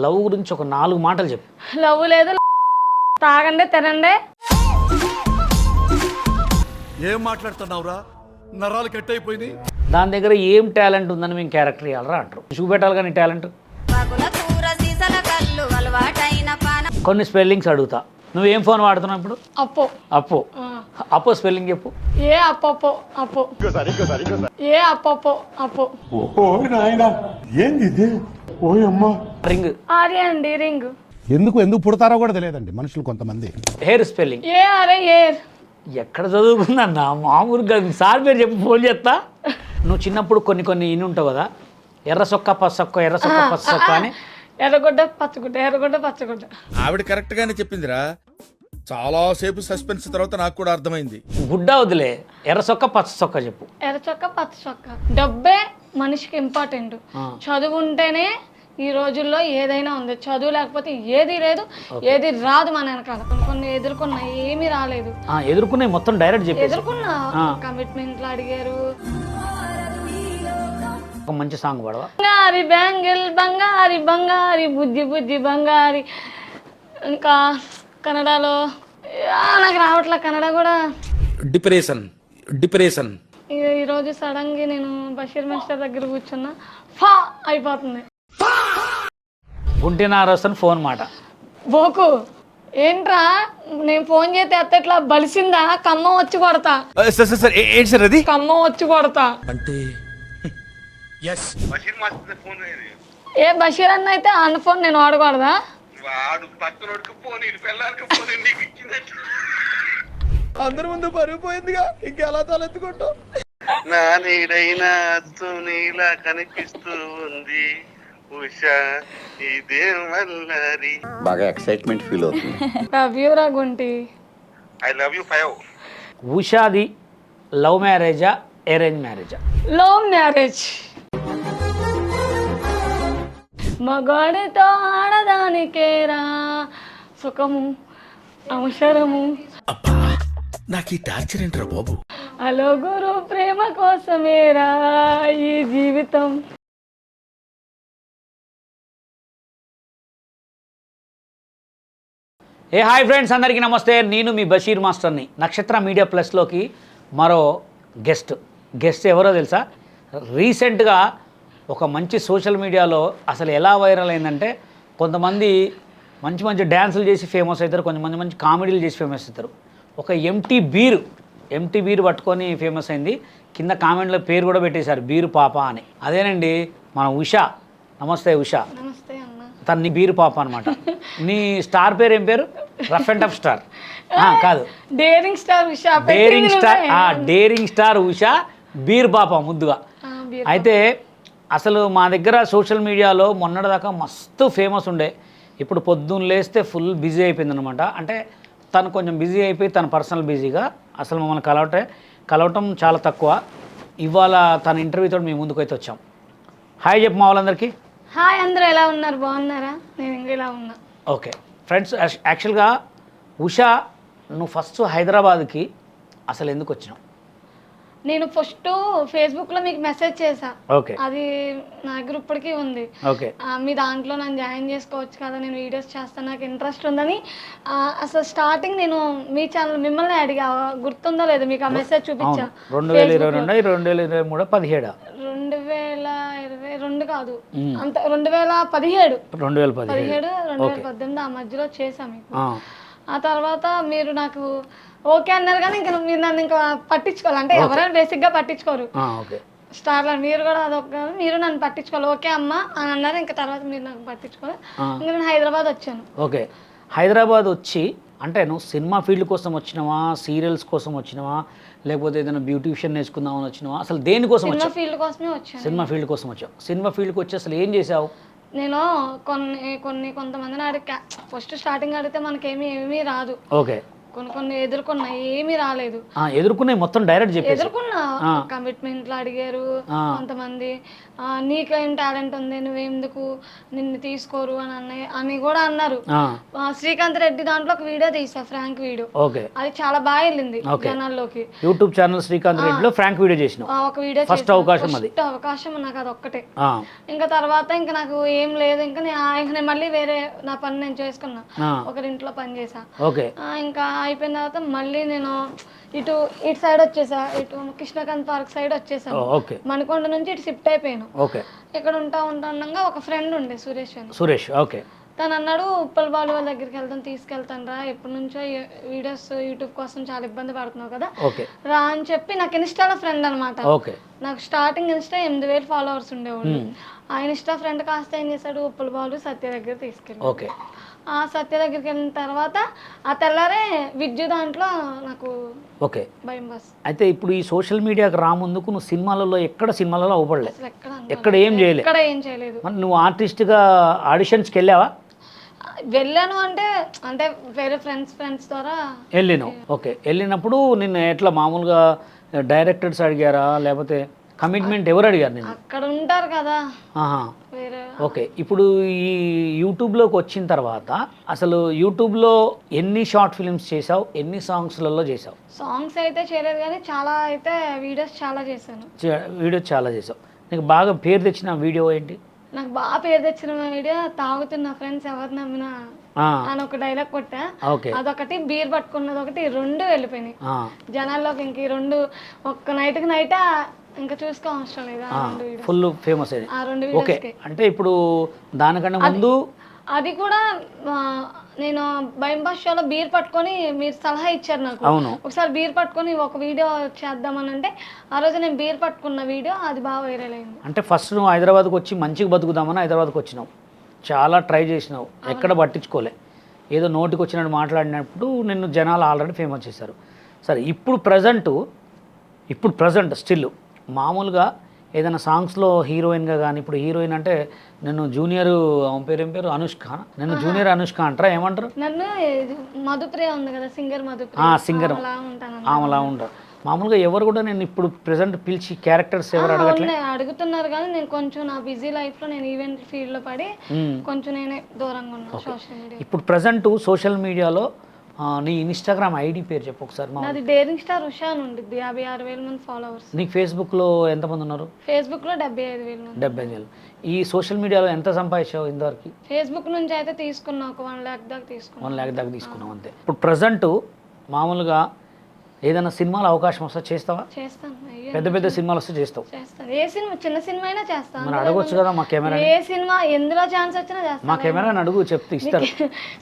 Love గురించి ఒక 4 మాటలు చెప్పు. లవ్ లేదు, తాగండి తినండి. ఏం మాట్లాడుతున్నావురా? నరాలు కట్ అయిపోయింది. దాని దగ్గర ఏం టాలెంట్ ఉందని మేము క్యారెక్టర్ ఇవ్వాలరా అంటారు. చూపెట్టాలి కానీ టాలెంట్. కొన్ని స్పెల్లింగ్స్ అడుగుతా. నువ్వేం ఫోన్ వాడుతున్నావు ఇప్పుడు? అప్పో. అప్పో. అప్పో స్పెల్లింగ్ చెప్పు. ఏ అప్పో అప్పో. ఏ అప్పో అప్పో. రింగ్. ఆర్య అండి రింగ్. ఎందుకు పుడతారో కూడా తెలియదండి మనుషులు కొంతమంది. Hair spelling. ఏ అరే ఏర్. ఎక్కడ చదువుకుందన్న మామూలుగా సార్ పేరు చెప్పి ఫోన్ చేస్తా. నువ్వు చిన్నప్పుడు కొన్ని ఇన్ని ఉంటావు కదా, ఎర్ర సొక్క పచ్చొక్క, ఎర్ర సొక్క పచ్చొక్క అని. ఎర్రగొడ్డ పచ్చగుడ్డ, ఎర్రగొడ్డ పచ్చగుడ్డ. ఆవిడ కరెక్ట్ గానే చెప్పిందిరా. చాలా సేపు సస్పెన్స్ తర్వాత నాకు కూడా అర్థమైంది. గుడ్డ వదిలే, ఎర్ర సొక్క పచ్చ సొక్క చెప్పు. ఎర్ర చొక్క పచ్చ చొక్క. డబ్బే మనిషికి ఇంపార్టెంట్. చదువు ఉంటేనే ఈ రోజుల్లో ఏదైనా ఉంది. చదువు లేకపోతే ఏది లేదు, ఏది రాదు. మన వెనకాల కొన్ని ఎదుర్కొన్నా ఏమీ రాలేదు. ఎదుర్కొనే మొత్తం డైరెక్ట్ చెప్పి ఎదుర్కొన్నా. కమిట్మెంట్లు అడిగారు. ఒక మంచి సాంగ్ పాడవా? బంగారి బ్యాంగిల్ బంగారి బంగారి బుజ్జి బుజ్జి బంగారి. ఇంకా కన్నడలో నాకు రావట్లే కన్నడ కూడా. డిప్రెషన్. ఈరోజు సడన్ గా నేను బషీర్ మాస్టర్ దగ్గర కూర్చున్నా, ఫా అయిపోతుంది. గుంటినారసన్ ఫోన్ మాట. బోకు ఏంట్రా, నేను ఫోన్ చేస్తే అత్తట్లా బలిసిందా? కమ్మం వచ్చి కొడతా. ఏంటి సార్ అది? కమ్మం వచ్చి కొడతా అంటే ఏ బషీర్ అన్న అయితే అన్న ఫోన్ నేను వాడకూడదా? అందరి ముందు పరుగు పోయిందిగా, ఇంకెలా తలెత్తుకుంటావు? నా నీడైనా నీలా కనిపిస్తూ ఉంది ఉషా, ఇదే మల్లరి. బాగా ఎక్సైట్మెంట్ ఫీల్ అవుతుంది. వ్యూరా గుంటి. I love you 5. ఉషాది లవ్ మ్యారేజా అరేంజ్ మ్యారేజా? Love marriage. మగాడితో ఆడదానికేరా సుఖము అవసరము. నాకు ఈ టార్చర్ ఏంట్రా బాబు? హలో గురు, ప్రేమ కోసమేరా ఈ జీవితం. హాయ్ ఫ్రెండ్స్, అందరికీ నమస్తే. నేను మీ బషీర్ మాస్టర్ని. నక్షత్ర మీడియా ప్లస్లోకి మరో గెస్ట్ ఎవరో తెలుసా? రీసెంట్గా ఒక మంచి సోషల్ మీడియాలో అసలు ఎలా వైరల్ అయిందంటే, కొంతమంది మంచి డ్యాన్సులు చేసి ఫేమస్ అవుతారు, కొంతమంది మంచి కామెడీలు చేసి ఫేమస్ అవుతారు. ఒక ఎంటీ బీరు పట్టుకొని ఫేమస్ అయింది. కింద కామెంట్లో పేరు కూడా పెట్టేశారు, బీరు పాప అని. అదేనండి మన ఉషా. నమస్తే ఉషా. నమస్తే అన్న. తను నీ బీరు పాప అనమాట. నీ స్టార్ పేరు ఏం పేరు? రఫ్ అండ్ టఫ్ స్టార్ కాదు, daring star Usha. Daring star Usha, beer పాప ముద్దుగా. అయితే అసలు మా దగ్గర సోషల్ మీడియాలో మొన్నటిదాకా మస్తు ఫేమస్ ఉండే. ఇప్పుడు పొద్దున్న లేస్తే ఫుల్ బిజీ అయిపోయిందనమాట. అంటే తను కొంచెం బిజీ అయిపోయి తన పర్సనల్ బిజీగా అసలు మమ్మల్ని కలవటం చాలా తక్కువ. ఇవాళ తన ఇంటర్వ్యూతో మీ ముందుకు అయితే వచ్చాం. హాయ్ చెప్పు మా వాళ్ళందరికీ. హాయ్, అందరూ ఎలా ఉన్నారు? బాగున్నారా? నేను ఇంకా ఇలా ఉన్నా. ఓకే ఫ్రెండ్స్, యాక్చువల్గా ఉషా, నువ్వు ఫస్ట్ హైదరాబాద్కి అసలు ఎందుకు వచ్చినావు? నేను ఫస్ట్ ఫేస్బుక్లో మీకు మెసేజ్ చేశా. ఓకే. అది నా దగ్గర ఇప్పటికీ ఉంది. ఓకే. మీ దాంట్లో నన్ను జాయిన్ చేసుకోవచ్చు కదా, నేను వీడియోస్ చేస్తాను, నాకు ఇంట్రెస్ట్ ఉందని. అసలు స్టార్టింగ్ నేను మీ ఛానల్ మిమ్మల్ని అడిగా, గుర్తుందో లేదో మీకు ఆ మెసేజ్ చూపించా. 2022 2023 17 2022 కాదు, అంత 2017 2018 ఆ మధ్యలో చేశా మీకు. ఆ తర్వాత మీరు నాకు ఓకే అన్నారు, కానీ ఇంకా మీరు నన్ను ఇంకా పట్టించుకోవాలి. అంటే ఎవరైనా బేసిక్గా పట్టించుకోరు స్టార్లో, మీరు కూడా అదొక, మీరు నన్ను పట్టించుకోవాలి. ఓకే అమ్మ అని అన్నారు. ఇంకా తర్వాత మీరు నాకు పట్టించుకోవాలి. ఇంకా నేను హైదరాబాద్ వచ్చాను. ఓకే, హైదరాబాద్ వచ్చి అంటే నువ్వు సినిమా ఫీల్డ్ కోసం వచ్చినావా, సీరియల్స్ కోసం వచ్చినావా, లేకపోతే ఏదైనా బ్యూటిషియన్ నేర్చుకుందామని వచ్చినావా? అసలు దేనికోసం వచ్చావు? సినిమా ఫీల్డ్ కోసమే వచ్చాను. సినిమా ఫీల్డ్ కోసం వచ్చావు. సినిమా ఫీల్డ్కి వచ్చి అసలు ఏం చేసావు? నేను కొంతమందిని అడిగా. ఫస్ట్ స్టార్టింగ్ అడిగితే మనకేమీ రాదు. ఓకే. కొన్ని ఎదుర్కొన్నా, ఏమీ రాలేదు. ఎదుర్కొనే మొత్తం డైరెక్ట్ చెప్పేసి ఎదుర్కొన్నా, కమిట్మెంట్లు అడిగారు కొంతమంది, నీకేం టాలెంట్ ఉంది, నువ్వెందుకు నిన్ను తీసుకోరు అని కూడా అన్నారు. శ్రీకాంత్ రెడ్డి దాంట్లో ఒక వీడియో తీసా, ఫ్రాంక్ వీడియో, అది చాలా బాగా వెళ్ళింది జనాల్లోకి. యూట్యూబ్ ఛానల్ శ్రీకాంత్ రెడ్డిలో ఫ్రాంక్ వీడియో చేసిన ఒక వీడియో ఫస్ట్ అవకాశం నాకు అది ఒక్కటే. ఇంకా తర్వాత ఇంకా నాకు ఏం లేదు, ఇంకా నేను మళ్ళీ వేరే నా పని నేను చేసుకున్నా, ఒకరింట్లో పని చేసా. ఇంకా అయిపోయిన తర్వాత మళ్ళీ నేను ఇటు సైడ్ వచ్చేసా, ఇటు కృష్ణకాంత్ పార్క్ సైడ్ వచ్చేసాను. మణికొండ నుంచి ఇటు షిఫ్ట్ అయిపోయాను. ఇక్కడ ఉండగా ఒక ఫ్రెండ్ ఉండే సురేష్ తను అన్నాడు, ఉప్పల్ బాలు వాళ్ళ దగ్గరికి తీసుకెళ్తాను రా, ఎప్పటి నుంచో వీడియోస్ యూట్యూబ్ కోసం చాలా ఇబ్బంది పడుతున్నావు కదా రా అని చెప్పి, నాకు ఇన్స్టాలో ఫ్రెండ్ అనమాట. నాకు స్టార్టింగ్ ఇన్స్టా 8,000 ఫాలోవర్స్ ఉండేవాళ్ళు. ఆ ఇన్స్టా ఫ్రెండ్ కాస్త ఏం చేశాడు, ఉప్పల్ బాలు సత్య దగ్గర తీసుకెళ్ళి, ఆ సత్య దగ్గరికి వెళ్ళిన తర్వాత ఆ తెల్లారే విద్యు దాంట్లో నాకు భయం బస్. అయితే ఇప్పుడు ఈ సోషల్ మీడియాకి రాముందుకు నువ్వు సినిమాలలో అవ్వబడలే, ఎక్కడ ఏం చేయలేదు. నువ్వు ఆర్టిస్ట్గా ఆడిషన్స్కి వెళ్ళావా? వెళ్ళాను అంటే వేరే ఫ్రెండ్స్ ద్వారా వెళ్ళినావు. వెళ్ళినప్పుడు నిన్ను ఎట్లా మామూలుగా డైరెక్టర్స్ అడిగారా, లేకపోతే కమిట్మెంట్ ఎవరు అడిగారు నేను? అక్కడ ఉంటారు కదా. ఇప్పుడు ఈ యూట్యూబ్లోకి వచ్చిన తర్వాత అసలు యూట్యూబ్లో ఎన్ని షార్ట్ ఫిల్మ్స్ చేసావు, ఎన్ని సాంగ్స్లలో చేసావు? సాంగ్స్ అయితే చేయలేదు కానీ చాలా అయితే వీడియోస్ చాలా చేశాను. నీకు బాగా పేరు తెచ్చిన వీడియో ఏంటి? నాకు బాగా పేరు తెచ్చిన వీడియో తాగుతున్న ఫ్రెండ్స్ ఎవరు నమ్మినా అని ఒక డైలాగ్ కొట్టా. అదొకటి, బీర్ పట్టుకున్నది ఒకటి, 2 వెళ్ళిపోయినాయి జనాల్లోకి. ఇంక ఈ 2 ఒక్క నైట్కి నైట్ ఇంకా చూసుకో అవసరం లేదు, ఫుల్ ఫేమస్ అయ్యింది. అంటే ఇప్పుడు దానికన్నా ముందు అది కూడా నేను భయం బాస్ షోలో బీర్ పట్టుకొని మీరు సలహా ఇచ్చారు నాకు, ఒకసారి బీర్ పట్టుకొని ఒక వీడియో చేద్దామని అంటే, ఆ రోజు నేను బీర్ పట్టుకున్న వీడియో అది బాగా వైరల్ అయింది. అంటే ఫస్ట్ నువ్వు హైదరాబాద్కి వచ్చి మంచిగా బతుకుదామని హైదరాబాద్కి వచ్చినావు, చాలా ట్రై చేసినావు, ఎక్కడ పట్టించుకోలే, ఏదో నోటికి వచ్చినట్టు మాట్లాడినప్పుడు నిన్ను జనాలు ఆల్రెడీ ఫేమస్ చేశారు. సరే, ఇప్పుడు ప్రజెంట్ స్టిల్ మామూలుగా ఏదైనా సాంగ్స్లో హీరోయిన్గా కానీ, ఇప్పుడు హీరోయిన్ అంటే నన్ను జూనియర్ ఏం పేరు అనుష్క, నన్ను జూనియర్ అనుష్క అంటారా, ఏమంటారు? నన్ను మధుప్రియ ఉంది కదా, సింగర్ ఆమెలా ఉంటారు. మామూలుగా ఎవరు కూడా నేను ఇప్పుడు ప్రెసెంట్ పిలిచి క్యారెక్టర్స్ ఎవరు అడుగుతున్నారు కానీ నేను కొంచెం నా బిజీ లైఫ్లో నేను ఈవెంట్ ఫీల్డ్లో పడి కొంచెం నేనే దూరంగా ఉన్నాను సోషల్ మీడియా. ఇప్పుడు ప్రెసెంట్ సోషల్ మీడియాలో నీ ఇన్స్టాగ్రామ్ ఐడి పేరు చెప్పు ఒకసారి. నాది డేరింగ్ స్టార్ ఉషా అని ఉంటుంది, 56,000 మంది ఫాలోవర్స్. నీకు ఫేస్బుక్లో ఎంతమంది ఉన్నారు? ఫేస్బుక్లో 75,000 మంది. 75,000. ఈ సోషల్ మీడియాలో ఎంత సంపాదించావు ఇంతవరకు? ఫేస్బుక్ నుంచి అయితే తీసుకున్నా ఒక 1 lakh దాకా తీసుకున్నాను. 1 lakh దాకా తీసుకున్నావు అంతే. ఇప్పుడు ప్రజెంట్ మామూలుగా ఏదైనా సినిమాలో అవకాశం వస్తే చేస్తావా? చేస్తాను. పెద్ద సినిమాలు వస్తే చేస్తావు? చేస్తాను. ఏ సినిమా, చిన్న సినిమా అయినా చేస్తాను. మరి అడగొచ్చు కదా మా కెమెరా, ఏ సినిమా ఎందులో ఛాన్స్ వచ్చినా చేస్తాను. మా కెమెరాని అడుగు, చెప్తే ఇస్తారు.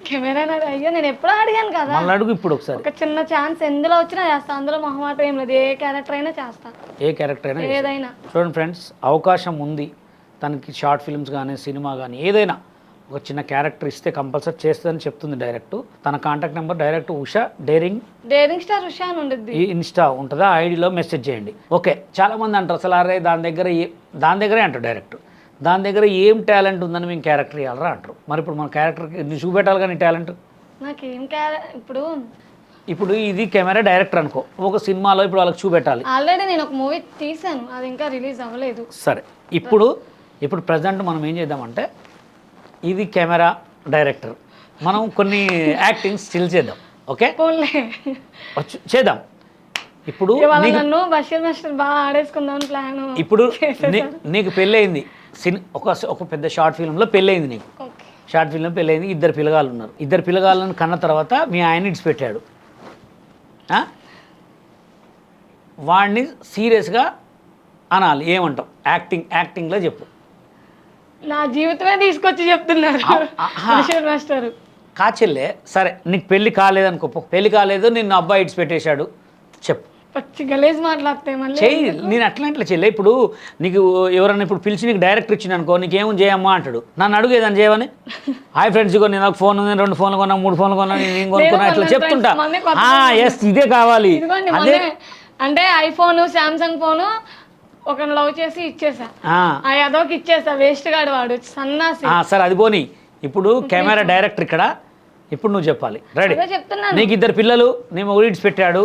కెమెరాని అయ్యో నేను ఎప్పుడో అడిగాను కదా, మళ్ళీ అడుగు ఇప్పుడు ఒకసారి. ఒక చిన్న ఛాన్స్ ఎందులో వచ్చినా చేస్తాను, అందులో మొహమాటం ఏం లేదు, ఏ క్యారెక్టర్ అయినా చేస్తాను. ఏ క్యారెక్టర్ అయినా ఏదైనా. చూడండి ఫ్రెండ్స్, అవకాశం ఉంది తనకి, షార్ట్ ఫిల్మ్స్ కానీ సినిమా కానీ ఏదైనా ఒక చిన్న క్యారెక్టర్ ఇస్తే కంపల్సరీ చేస్తుందని చెప్తుంది డైరెక్ట్. తన contact number direct Usha daring star Usha అని ఉంటుంది, ఈ ఇన్స్టా ఉంటుందా, ఐడిలో మెసేజ్ చేయండి. చాలా మంది అంటారు అసలు అరే దాని దగ్గరే అంటారు డైరెక్ట్, దాని దగ్గర ఏం టాలెంట్ ఉందని మేము క్యారెక్టర్ ఇవ్వాలరా అంటారు. మరి ఇప్పుడు మన క్యారెక్టర్కి నీ చూపెట్టాలి కానీ టాలెంట్ నాకేం ఇప్పుడు ఇది కెమెరా డైరెక్టర్ అనుకో, ఒక సినిమాలో ఇప్పుడు వాళ్ళకి చూపెట్టాలి. ఆల్రెడీ నేను ఒక మూవీ తీసాను, అది ఇంకా రిలీజ్ అవ్వలేదు. సరే, ఇప్పుడు ప్రజెంట్ మనం ఏం చేద్దామంటే, ఇది కెమెరా డైరెక్టర్, మనం కొన్ని యాక్టింగ్ స్టిల్ చేద్దాం. ఓకే, చేద్దాం. ఇప్పుడు నన్ను బషీర్ మాస్టర్ బాగా ఆడేసుకుందాం ప్లాన్. ఇప్పుడు నీకు పెళ్ళయింది, ఒక పెద్ద షార్ట్ ఫిల్మ్లో పెళ్ళయింది నీకు. షార్ట్ ఫిల్మ్లో పెళ్ళయింది, 2 పిల్లగాళ్ళు ఉన్నారు. 2 పిల్లగాళ్ళని కన్న తర్వాత మీ ఆయన ఇడిచిపెట్టాడు. వాడిని సీరియస్గా అనాలి, ఏమంటావు? యాక్టింగ్లో చెప్పు. నా జీవితమే తీసుకొచ్చి చెప్తున్నారు బషీర్ మాస్టర్. కాచెల్లే, సరే నీకు పెళ్లి కాలేదనుకో, పెళ్లి కాలేదు, నిన్ను అబ్బాయి ఇడిచి పెట్టేశాడు, చెప్పు. పచ్చి గలేజ్ మాట్లాడతాయి మళ్ళీ. చెయ్యి, నేను అట్లా చెల్లె. ఇప్పుడు నీకు ఎవరన్నా ఇప్పుడు పిలిచి నీకు డైరెక్టర్ ఇచ్చిన అనుకో, నీకేమో చేయమ్మా అంటాడు, నన్ను అడుగు ఏదని చేయమని. హాయ్ ఫ్రెండ్స్, ఇగో నేను ఒక ఫోన్ ఉంది, 2 ఫోన్లు కొన్నా, 3 ఫోన్లు కొన్నా, నేను కొనుక్కున్నా, ఇట్లా చెప్తుంటా. ఎస్, ఇదే కావాలి. అంటే ఐఫోన్, శాంసంగ్ ఫోను ఒక లవ్ చేసి ఇచ్చేసా, అదొక ఇచ్చేసా, వేస్ట్ గాడు వాడు, సన్నాసి. సరే అది పోనీ. ఇప్పుడు కెమెరా డైరెక్టర్ ఇక్కడ ఇప్పుడు నువ్వు చెప్పాలి. రెడీ? అదే చెప్తున్నాను. నీకు 2 పిల్లలు, నీ మొగుడు పెట్టాడు,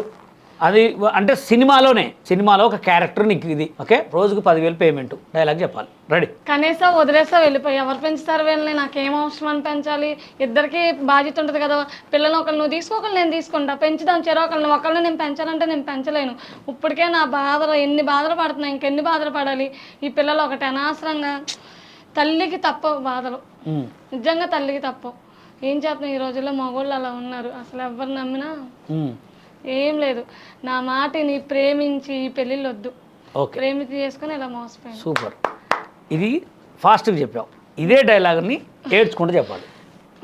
అది అంటే సినిమాలో ఒక క్యారెక్టర్ నీకు ఇది, ఓకే? రోజుకు 10,000 పేమెంట్, డైలాగ్ చెప్పాలి. రెడీ? కనీసం వదిలేస్తా వెళ్ళిపోయి, ఎవరు పెంచుతారు వీళ్ళని, నాకేం అవసరం అని పెంచాలి? ఇద్దరికి బాధ్యత ఉంటుంది కదా. పిల్లలు ఒకళ్ళు నువ్వు తీసుకోకళ్ళు నేను తీసుకుంటా, పెంచుదాం చెరొకళ్ళని. ఒకళ్ళని నేను పెంచాలంటే నేను పెంచలేను. ఇప్పటికే నా బాధలు ఎన్ని బాధలు పడుతున్నాయి, ఇంకెన్ని బాధలు పడాలి? ఈ పిల్లలు ఒకటి అనవసరంగా తల్లికి తప్పవు బాధలు, నిజంగా తల్లికి తప్పవు. ఏం చేస్తున్నాం ఈ రోజుల్లో మగవాళ్ళు అలా ఉన్నారు. అసలు ఎవరు నమ్మినా ఏం లేదు. నా మాటిని ప్రేమించి ఈ పెళ్ళిళ్ళు వద్దు, ప్రేమించి చేసుకుని ఇలా మోసపోయాను. సూపర్. ఇది ఫాస్ట్గా చెప్పావు. ఇదే డైలాగ్ని ఏడ్చుకుంటూ చెప్పాలి.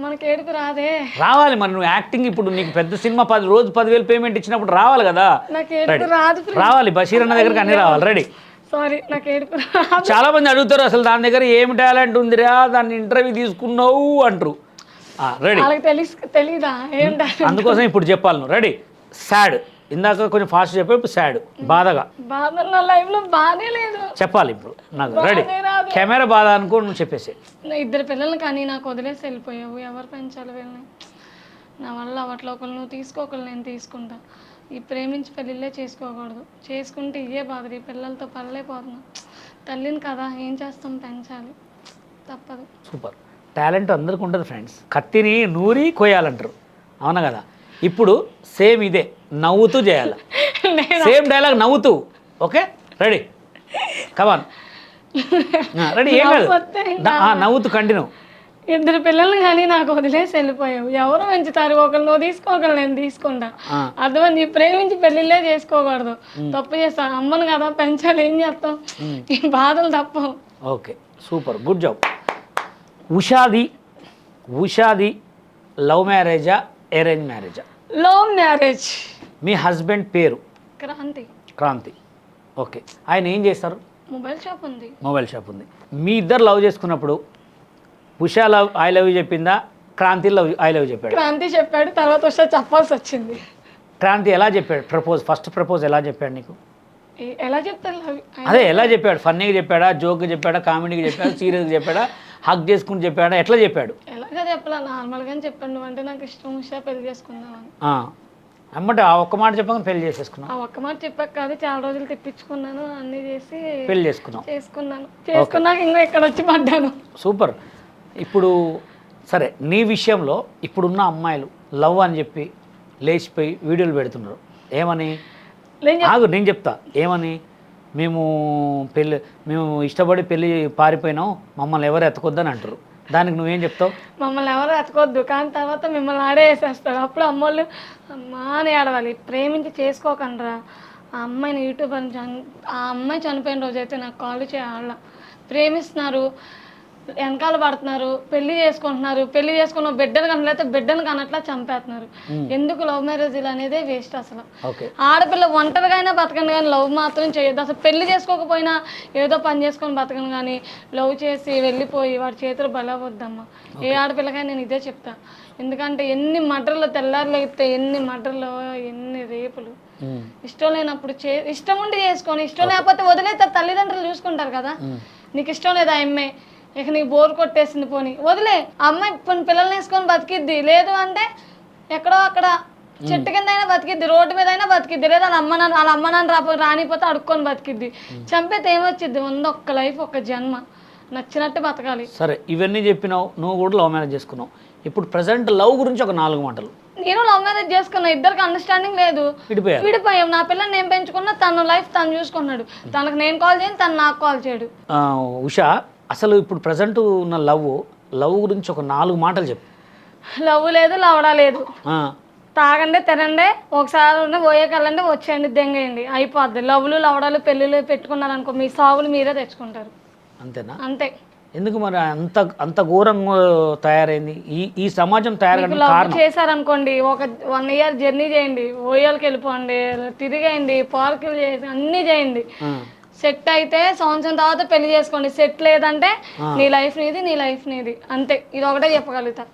మనకి ఏడుపు రాదే. రావాలి మరి, నువ్వు యాక్టింగ్ ఇప్పుడు నీకు పెద్ద సినిమా రోజు 10,000 పేమెంట్ ఇచ్చినప్పుడు రావాలి కదా. నాకు ఏడుపు రాదు. రావాలి, బషీర్ అన్న దగ్గరికి అన్ని రావాలి. రెడీ? సారీ, నాకు ఏడుపు రాదు. చాలా మంది అడుగుతారు అసలు దాని దగ్గర ఏం టాలెంట్ ఉందిరా, దాన్ని ఇంటర్వ్యూ తీసుకున్నావు అంటారు. రెడీ? వాళ్ళకి తెలీదా ఏంటా? అందుకోసం ఇప్పుడు చెప్పాలి నువ్వు. రెడీ? సాడ్. ఇందాక కొంచెం ఫాస్ట్ చెప్పావు, ఇప్పుడు సాడ్, బాధగా. బాధ నా లైఫ్ లో బాధే లేదు చెప్పాలి ఇప్పుడు నాకు. రెడీ? కెమెరా బాధ అనుకో, నువ్వు చెప్పేసి. నా 2 పిల్లల్ని కానీ నాకు వదిలేసి వెళ్ళిపోయావు. ఎవరు పెంచాలి వీళ్ళని? నా వల్ల అవ్వట్లో ఒకళ్ళు నువ్వు తీసుకోకళ్ళు నేను తీసుకుంటా. ఈ ప్రేమించి పెళ్ళిళ్ళే చేసుకోకూడదు. చేసుకుంటే ఇవే బాధలు. ఈ పిల్లలతో పడలేకపోతున్నా. తల్లిని కదా, ఏం చేస్తాం, పెంచాలి, తప్పదు. సూపర్. టాలెంట్ అందరికి ఉంటుంది ఫ్రెండ్స్. కత్తిని నూరి కొయ్యాలంటారు, అవునా కదా? ఇప్పుడు సేమ్ ఇదే నవ్వుతూ చేయాలి. సేమ్ డైలాగ్ నవ్వుతూ. ఓకే? రెడీ? కమాన్. రెడీ? ఏం కాదు, నవ్వుతూ కంటిన్యూ. 2 పిల్లల్ని కానీ నాకు వదిలేసి వెళ్ళిపోయావు. ఎవరు పెంచుతారు? ఒకళ్ళు నువ్వు తీసుకోగలను నేను తీసుకుంటా. అర్థమైంది. ప్రేమించి పెళ్ళిళ్ళే చేసుకోకూడదు. తప్పు చేస్తా. అమ్మను కదా పెంచాలి, ఏం చేస్తాం? ఈ బాధలు తప్పవు. Okay, super, good job. ఉషాది లవ్ మ్యారేజా, అరేంజ్ మ్యారేజా? Love marriage. మీ హస్బెండ్ పేరు? క్రాంతి. ఓకే. ఆయన ఏం చేస్తారు? మొబైల్ షాప్ ఉంది. మీ ఇద్దరు లవ్ చేసుకున్నప్పుడు Usha love I love you చెప్పిందా, క్రాంతి లవ్ ఐ లవ్ చెప్పాడు? క్రాంతి చెప్పాడు, తర్వాత ఉషా చెప్పాల్సి వచ్చింది. క్రాంతి ఎలా చెప్పాడు? ఫస్ట్ ప్రపోజ్ ఎలా చెప్పాడు నీకు? ఎలా చెప్తాను? అదే ఎలా చెప్పాడు? ఫన్నీగా చెప్పాడా, జోక్గా చెప్పాడా, కామెడీగా చెప్పాడా, సీరియస్గా చెప్పాడా, హక్ చేసుకుని చెప్పాడా, ఎట్లా చెప్పాడు? ఎలాగా చెప్పాలా, నార్మల్గానే చెప్పాడు. నువ్వంటే నాకు ఇష్టం, ఉషా పెళ్లి చేసుకుందామని. అమ్మటే ఆ ఒక్క మాట చెప్పాక పెళ్లి చేసేసుకున్నావు? ఆ ఒక్క మాట చెప్పాక కాదు, చాలా రోజులు తెప్పించుకున్నాను, అన్నీ చేసి పెళ్లి చేసుకున్నాను. చేసుకున్నాక ఇంకా ఇక్కడ వచ్చి పడ్డాను. సూపర్. ఇప్పుడు సరే, నీ విషయంలో ఇప్పుడున్న అమ్మాయిలు లవ్ అని చెప్పి లేచిపోయి వీడియోలు పెడుతున్నారు. ఏమని? నేను చెప్తా ఏమని. మేము ఇష్టపడి పెళ్ళి పారిపోయినాం, మమ్మల్ని ఎవరు ఎత్తుకొద్దని అంటారు. దానికి నువ్వేం చెప్తావు? మమ్మల్ని ఎవరు ఎత్తుకోవద్దు, కానీ తర్వాత మిమ్మల్ని ఆడేసేస్తారు. అప్పుడు అమ్మోళ్ళు అమ్మా అని ఆడవాలి. ప్రేమించి చేసుకోకండ్రా. ఆ అమ్మాయిని యూట్యూబ్ అని ఆ అమ్మాయి చనిపోయిన రోజైతే నాకు కాల్ చేయాల. ప్రేమిస్తున్నారు, వెనకాల పడుతున్నారు, పెళ్లి చేసుకున్న బిడ్డను కనట్లయితే బిడ్డను కనట్లా చంపేస్తున్నారు. ఎందుకు లవ్ మ్యారేజ్ అనేదే వేస్ట్. అసలు ఆడపిల్ల ఒంటరిగా అయినా బతకండి, కానీ లవ్ మాత్రం చేయొద్దు. అసలు పెళ్లి చేసుకోకపోయినా ఏదో పని చేసుకొని బతకను, కానీ లవ్ చేసి వెళ్ళిపోయి వాడి చేతులు బలవద్దమ్మా. ఏ ఆడపిల్లకైనా నేను ఇదే చెప్తా. ఎందుకంటే ఎన్ని మర్డర్లు తెల్లారులైతే, ఎన్ని మర్డర్లు, ఎన్ని రేపులు. ఇష్టం లేనప్పుడు ఇష్టం ఉండి చేసుకొని, ఇష్టం లేకపోతే వదిలేస్తారు, తల్లిదండ్రులు చూసుకుంటారు కదా. నీకు ఇష్టం లేదా అమ్మాయి, ఇక నీకు బోర్ కొట్టేసింది, పోనీ వదిలే. అమ్మాయి పిల్లల్ని వేసుకొని బతికిద్ది, లేదు అంటే ఎక్కడో అక్కడ చెట్టు కింద అయినా బతికిద్ది, రోడ్డు మీద అయినా బతికిద్ది, లేదా వాళ్ళ అమ్మ నాన్న రానిపోతే అడుక్కొని బతికిద్ది. చంపేతే ఏమొచ్చిద్ది? ఒక్క లైఫ్, ఒక్క జన్మ, నచ్చినట్టు బతకాలి. సరే, ఇవన్నీ చెప్పినావు, నువ్వు కూడా లవ్ మ్యారేజ్ చేసుకున్నావు. ఇప్పుడు ప్రజెంట్ లవ్ గురించి ఒక 4 మాటలు. నేను లవ్ మ్యారేజ్ చేసుకున్నా, ఇద్దరికి అండర్స్టాండింగ్ లేదు, విడిపోయాం. నా పిల్లల్ని నేను పెంచుకున్నా, తన లైఫ్ తను చూసుకున్నాడు. తనకు నేను కాల్ చేయను, తను నాకు కాల్ చేయడు. ఉషా, అసలు ఇప్పుడు ప్రజెంట్ ఉన్న లవ్ గురించి ఒక 4 మాటలు చెప్పు. లవ్ లేదు, లవడా లేదు. తాగండి, తినండి, ఒకసారి పోయే కళ్ళండి, వచ్చేయండి, దెంగేయండి, అయిపోద్ది. లవ్లు లవడాలు పెళ్ళిళ్ళు పెట్టుకున్నారనుకో, మీ సాగులు మీరే తెచ్చుకుంటారు. అంతేనా? అంతే. ఎందుకు మరి అంత ఘోరంగా తయారైంది ఈ సమాజం? తయారు చేశారనుకోండి, ఒక 1 year జర్నీ చేయండి, ఓయాలకి వెళ్ళిపోండి, తిరిగేయండి, పార్కులు చేసి అన్నీ చేయండి. సెట్ అయితే సంవత్సరం తర్వాత పెళ్లి చేసుకోండి. సెట్ లేదంటే నీ లైఫ్ నీది అంతే. ఇది ఒకటే చెప్పగలుగుతా.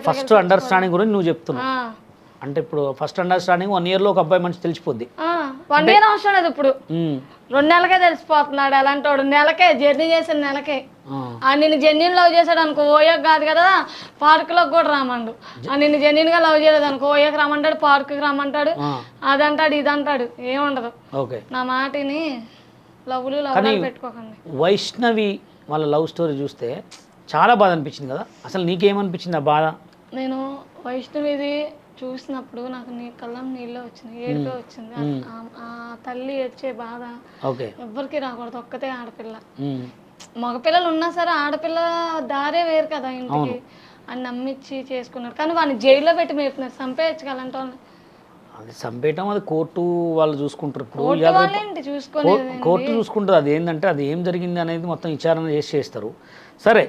ఫస్ట్ అండర్స్టాండింగ్ గురించి నువ్వు చెప్తున్నావు. అంటే ఇప్పుడు ఫస్ట్ అండర్స్టాండింగ్ 1 yearలో ఒక అబ్బాయి మంచి తెలిసిపోద్ది. 1 year అవసరం లేదు ఇప్పుడు, ఉమ్, 2 నెలలకే తెలిసిపోతున్నాడు ఎలాంటి వాడు. నెలకే జర్నీ చేసిన నెలకే ఆ, నిన్ను జెన్యున్ లవ్ చేశాడు అనుకో, ఓయోకి కాదు కదా పార్కులోకి కూడా రామండు. నిన్ను జెన్యున్గా లవ్ చేయలేదు అనుకో, ఓయోకి రమ్మంటాడు, పార్కుకి రమ్మంటాడు, అదంటాడు ఇదంటాడు, ఏముండదు. ఓకే. నా మాటిని లవ్లు కానీ లవ్లు పెట్టుకోకండి. వైష్ణవి వాళ్ళ లవ్ స్టోరీ చూస్తే చాలా బాధ అనిపించింది కదా, అసలు నీకేమనిపించింది ఆ బాధ? నేను వైష్ణవిది చూసినప్పుడు నాకు కళ్ళం నీళ్ళు వచ్చినాయి, ఏడుపే వచ్చింది. ఆ తల్లి ఏడ్చే బాధ ఓకే. ఎవ్వరికి రాకూడదు, ఒక్కతే ఆడపిల్ల. ఉమ్, మగపిల్లలు ఉన్నా సరే ఆడపిల్ల దారే వేరు కదా ఇంటికి అని నమ్మిచ్చి చేసుకున్నాడు. కానీ వాడిని జైల్లో పెట్టి మేపుతున్నారు, చంపేయచ్చు అలాంటి వాళ్ళని. అది చంపేయటం అది కోర్టు వాళ్ళు చూసుకుంటారు. ఇప్పుడు కోర్టు వాళ్ళేంటి చూసుకునేది? కోర్టు చూసుకుంటుంది. అది ఏంటంటే అది ఏం జరిగింది అనేది మొత్తం విచారణ చేస్తారు. సరే,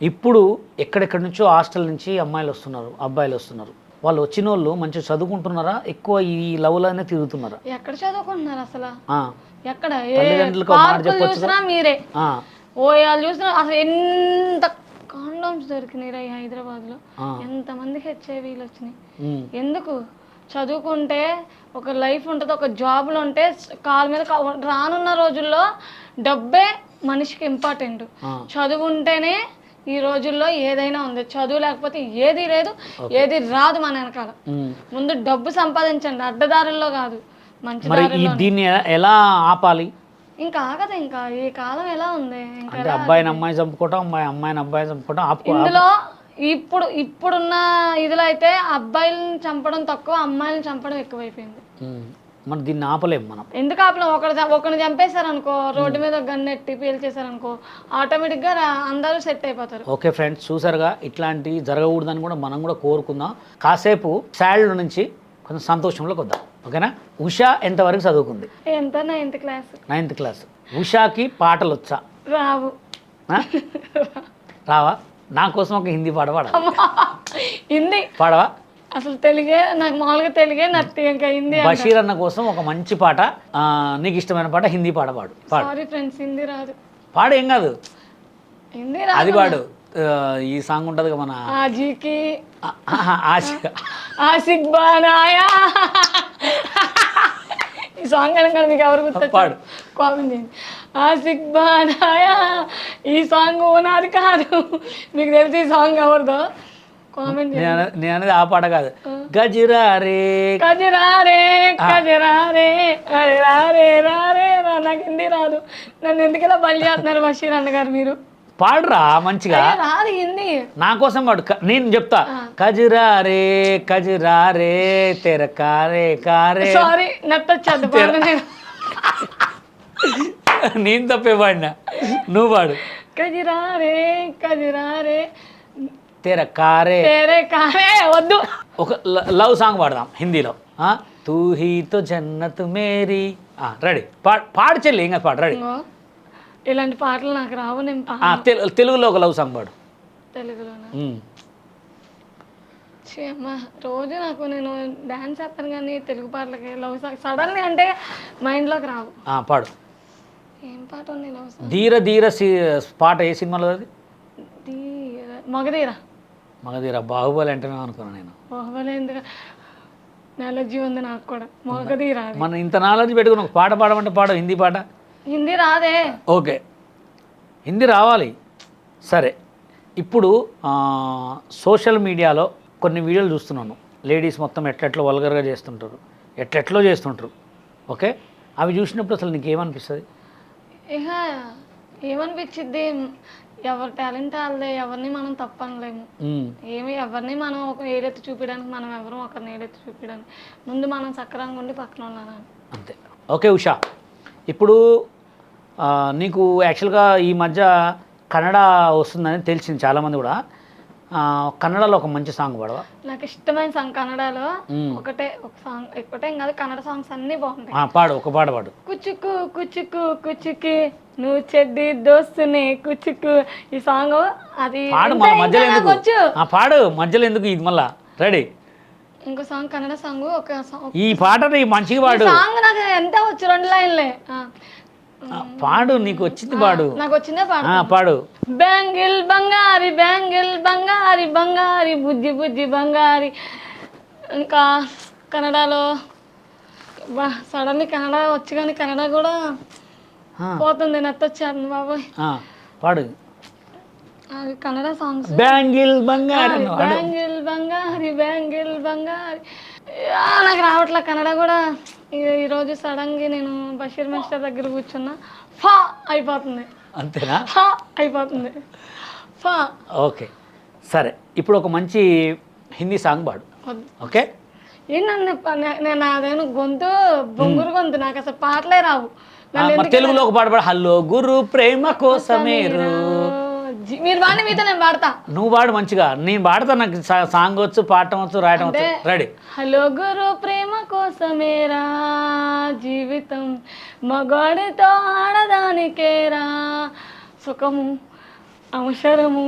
ఇప్పుడు ఎక్కడెక్కడి నుంచో హాస్టల్ నుంచి అమ్మాయిలు వస్తున్నారు, అబ్బాయిలు వస్తున్నారు. వాళ్ళు వచ్చిన వాళ్ళు మంచిగా చదువుకుంటున్నారా, ఎక్కువ ఈ లవ్లోనే తిరుగుతున్నారా? ఎక్కడ చదువుకుంటున్నారు అసలు? ఎక్కడ తల్లిదండ్రులకు ఒక మాట పార్కులు చెప్పొచ్చు చూసినా మీరే, ఆ, ఓయాలు చూసినా అసలు ఎంత కాండోమ్స్ దొరికినాయి ఈ హైదరాబాద్లో, ఎంతమందికి హెచ్ఐవీలు వచ్చినాయి. ఉమ్, ఎందుకు? చదువుకుంటే ఒక లైఫ్ ఉంటుంది, ఒక జాబ్లో ఉంటే కాళ్ళ మీద రానున్న రోజుల్లో డబ్బే మనిషికి ఇంపార్టెంట్. చదువు ఉంటేనే ఈ రోజుల్లో ఏదైనా ఉంది, చదువు లేకపోతే ఏది లేదు, ఏది రాదు మన వెనకాల. ముందు డబ్బు సంపాదించండి, అడ్డదారుల్లో కాదు, మంచి మరి దారుల్లో. దీన్ని ఎలా ఆపాలి? ఇంకా ఆగదు. ఇంకా ఈ కాలం ఎలా ఉంది, ఇంకా అంటే అబ్బాయిని అమ్మాయి చంపుకోవటం, అమ్మాయిని అబ్బాయి చంపుకోవటం ఆపుకో. ఇందులో ఇప్పుడున్న ఇదిలో అయితే అబ్బాయిలను చంపడం తక్కువ, అమ్మాయిలను చంపడం ఎక్కువైపోయింది. మరి దీన్ని ఆపలేము మనం. ఎందుకు ఆపలేం? ఒకరిని చంపేశారనుకో, రోడ్డు మీద గన్నెట్టి పేల్చేశారనుకో, ఆటోమేటిక్గా అందరూ సెట్ అయిపోతారు. ఓకే ఫ్రెండ్స్, చూసారుగా, ఇట్లాంటివి జరగకూడదని కూడా మనం కూడా కోరుకుందాం. కాసేపు సాడ్ నుంచి కొంచెం సంతోషంలోకి వద్దాం, ఓకేనా? ఉషా ఎంతవరకు చదువుకుంది? ఎంత? 9th class. 9th class. ఉషాకి పాటలు వచ్చా? రావు. రావా? నా కోసం ఒక హిందీ పాట పాడ. హిందీ పాడవా? అసలు తెలుగే నాకు, మామూలుగా తెలుగే నత్తి, ఇంకా హిందీ. బషీర్ అన్న కోసం ఒక మంచి పాట, నీకు ఇష్టమైన పాట హిందీ పాట పాడు. పాడు. సారీ ఫ్రెండ్స్, హిందీ రాదు. పాడు, ఏం కాదు, హిందీ అది రాదు. పాడు. ఈ సాంగ్ ఉంటుంది మన ఆజీకి ఆశ ఆసిక్ బానాయా. ఈ సాంగ్ అనగా మీకు ఎవరు గుర్తొచ్చారు? కామెంట్ చేయండి. ఆసిక్ బానాయా, ఈ సాంగ్ నాది కాదు, మీకు తెలిసి ఈ సాంగ్ ఎవరిదో కామెంట్ చేయండి. నేను అనేది ఆ పాట కాదు. గజిరారే కజరారే కజరారే రారే రారే రా. నాకు హిందీ రాదు, నన్ను ఎందుకు ఇలా బలి చేస్తున్నారు బషీర్ అన్న గారు మీరు? పాడురా మంచిగా. రాదు హిందీ, నా కోసం పాడు. నేను చెప్తా. కజిరారే కజిరారే తెర కారే కారే. సారీ నచ్చొచ్చు పాడు. నేను తప్పే పాడినా, నువ్వు పాడు. కజరారే కజరారే తెర కారే తేరే కారే. వద్దు, ఒక లవ్ సాంగ్ పాడదాం హిందీలో. తూ హీ తో జన్నత్ మేరీ. రెడీ, పాడు చెల్లి, ఇంకా పాడు. రెడీ. ఇలాంటి పాటలు నాకు రావు, నేను తెలుగులో ఒక లవ్ సాంగ్ పాడు. తెలుగులోనా? అమ్మా, రోజు నేను డాన్స్ చేస్తాను కానీ తెలుగు పాటలకి లవ్ సాంగ్ సడన్లీ అంటే మైండ్లోకి రావు. పాడు. ఏం పాట ఉంది లవ్ సాంగ్? ధీర ధీర పాట ఏ సినిమాలో అది? మగధీర. మగధీర. బాహుబలి అంటేనే అనుకున్నాను నేను. బాహుబలి ఎందుకు నాలెడ్జీ ఉంది నాకు కూడా. మగధీర. మనం ఇంత నాలెడ్జ్ పెట్టుకుని ఒక పాట పాడమంటే పాడు, హిందీ పాట. హిందీ రాదే. ఓకే, హిందీ రావాలి. సరే, ఇప్పుడు సోషల్ మీడియాలో కొన్ని వీడియోలు చూస్తున్నాను. లేడీస్ మొత్తం ఎట్లెట్లో వల్గర్గా చేస్తుంటారు, ఎట్లెట్లో చేస్తుంటారు. ఓకే, అవి చూసినప్పుడు అసలు నీకు ఏమనిపిస్తుంది? ఇక ఏమనిపించిద్ది, ఎవరి టాలెంట్ వాళ్ళదే, ఎవరిని మనం తప్పనలేము. ఎవరిని మనం ఒక ఏలెత్తి చూపించడానికి, మనం ఎవరు ఒకరిని ఏలెత్తి చూపించడానికి, ముందు మనం సక్రంగా ఉండి పక్కన ఉన్నాను అంతే. ఓకే ఉషా, ఇప్పుడు నీకు యాక్చువల్గా ఈ మధ్య కన్నడ వస్తుందని తెలిసింది చాలామంది కూడా. కన్నడలో ఒక మంచి సాంగ్ పాడవా? నాకు ఇష్టమైన సాంగ్ కన్నడలో ఒక సాంగ్, ఒకటేం కాదు, కన్నడ సాంగ్స్ అన్నీ బాగుంటాయి. పాడు, ఒక పాట పాడు. కుచుకు కుచుకు కుచుకి నువ్వు చెడ్డి దోస్తుని కుచుకు. ఈ సాంగ్ అది పాడు, మన మధ్యలో ఎందుకు పాడు, మధ్యలో ఎందుకు ఇది మళ్ళా. రెడీ. ఇంకో సాంగ్ కన్నడ సాంగ్, ఒక సాంగ్, ఈ పాట మంచిగా పాడు. సాంగ్ నాకు ఎంత వచ్చు, 2 లైన్లే. పాడు, నీకు వచ్చింది పాడు. నాకు వచ్చిందే పాడు. బ్యాంగిల్ బంగారి బ్యాంగిల్ బంగారి బంగారి బుజ్జి బుజ్జి బంగారి ఇంకా కన్నడలో సడన్లీ కన్నడ వచ్చి కానీ కన్నడ కూడా పోతుంది నెత్తొచ్చాను బాబోయ్. పాడు. అది కన్నడ సాంగ్స్. బ్యాంగిల్ బంగారు బ్యాంగిల్ బంగారి బ్యాంగిల్ బంగారి నాకు రావట్లే కన్నడ కూడా. ఈరోజు సడన్గా నేను బషీర్ మాస్టర్ దగ్గర కూర్చున్నా ఫా అయిపోతుంది. అంతేనా? ఫా అయిపోతుంది ఫా. ఓకే సరే, ఇప్పుడు ఒక మంచి హిందీ సాంగ్ పాడు. ఓకే. ఏంటంటే నేను అదేను గొంతు బొంగురు గొంతు, నాకు అసలు పాటలే రావు. తెలుగులో ఒక పాట పాడు. హలో గురు ప్రేమ కోసమేరు. మీరు పాడి మీతో నేను పాడతా. నువ్వు పాడు మంచిగా, నేను పాడతా. నాకు సాంగ్ వచ్చు, పాడటం వచ్చు, రాయటం వచ్చు. రెడీ. హలో గురు ప్రేమ కోసమేరా జీవితం మగాడితో ఆడదానికేరా సుఖము అవసరము.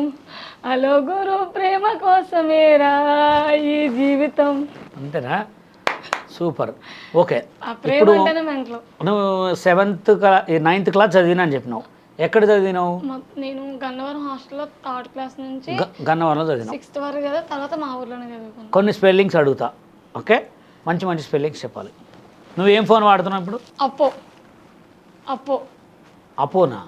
హలో గురు ప్రేమ కోసమేరా ఈ జీవితం. అంతేనా? సూపర్. ఓకే. ఆ ప్రేమ ఇప్పుడు అంటేనే మెంట్లో. నువ్వు 9th క్లాస్ చదివినా అని చెప్పినావు. ఎక్కడ చదివినావు? నేను గన్నవరం హాస్టల్లో 3rd క్లాస్ నుంచి గన్నవరంలో చదివినావు. 6th వరకు కదా, తర్వాత మా ఊర్లోనే చదువుకున్నాను. కొన్ని స్పెల్లింగ్స్ అడుగుతా. ఓకే, మంచి మంచి స్పెల్లింగ్స్ చెప్పాలి. నువ్వు ఏం ఫోన్ వాడుతున్నావు ఇప్పుడు? అప్పో. అప్పో. అపోనా?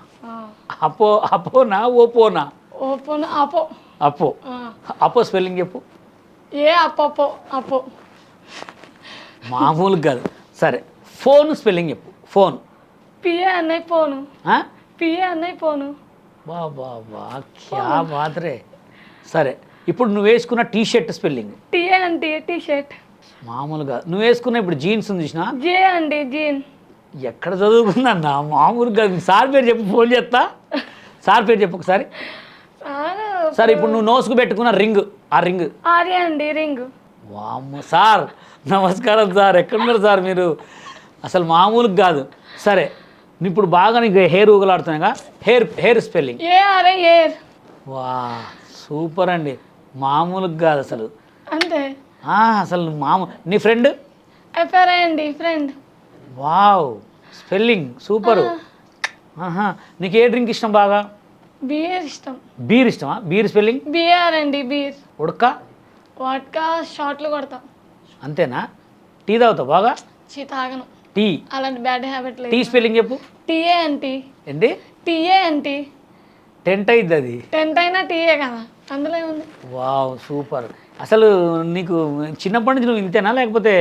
అపోనా ఓపోనా? ఓపోనా అపో. అపో. అపో స్పెల్లింగ్ చెప్పు. ఏ అప్పో అపో. మామూలు కాదు. సరే, ఫోన్ స్పెల్లింగ్ చెప్పు. ఫోన్. పిఏ అన్నయ్య ఫోను. పిఏ అన్నయ్య ఫోను. బా బా బా క్యా బాత్ రే. సరే, ఇప్పుడు నువ్వు వేసుకున్న టీ షర్ట్ స్పెల్లింగ్. టీఏ అంటే టీ షర్ట్. మామూలుగా నువ్వు వేసుకున్న ఇప్పుడు జీన్స్ ఉంది చూసినా? జే అండి జీన్. ఎక్కడ చదువుకుందన్నా? మామూలుగా సార్ పేరు చెప్పు, ఫోన్ చేస్తా. సార్ పేరు చెప్పు ఒకసారి. సరే, ఇప్పుడు నువ్వు నోసుకు పెట్టుకున్న రింగ్, ఆ రింగ్. ఆర్య అండి రింగ్. వామ్మ సార్, నమస్కారం సార్. ఎక్కడున్నారు సార్ మీరు? అసలు మామూలుగా కాదు. సరే, ఇప్పుడు బాగా నీకు హెయిర్ ఊగలాడుతున్నాయిగా, hair spelling. A R air. వా సూపర్ అండి, మామూలుగా కాదు అసలు. అంతే. అసలు నీ ఫ్రెండ్? ఎఫ్ఆర్ఐ అండి ఫ్రెండ్. Wow, spelling super. నీకు ఏ డ్రింక్ ఇష్టం బాగా? బీర్ ఇష్టం. బీర్ ఇష్టమా? Beer spelling? బిఆర్ అండి బీర్. ఉడక? వాట్కా షార్ట్లు కొడతా. అంతేనా? టీ తాగుతావు బాగా? తాగను. టీ? అలాంటి బ్యాడ్ హ్యాబిట్ లేదు. టీ స్పెల్లింగ్ చెప్పు. టీఏ అంటీ. ఏంటి? టీఏ అంటీ. టెంట్ అయింది అది. 10th అయినా టీఏ కదా, అందులో ఏముంది. Wow super. అసలు నీకు చిన్నప్పటి నుంచి నువ్వు ఇంతేనా, లేకపోతే?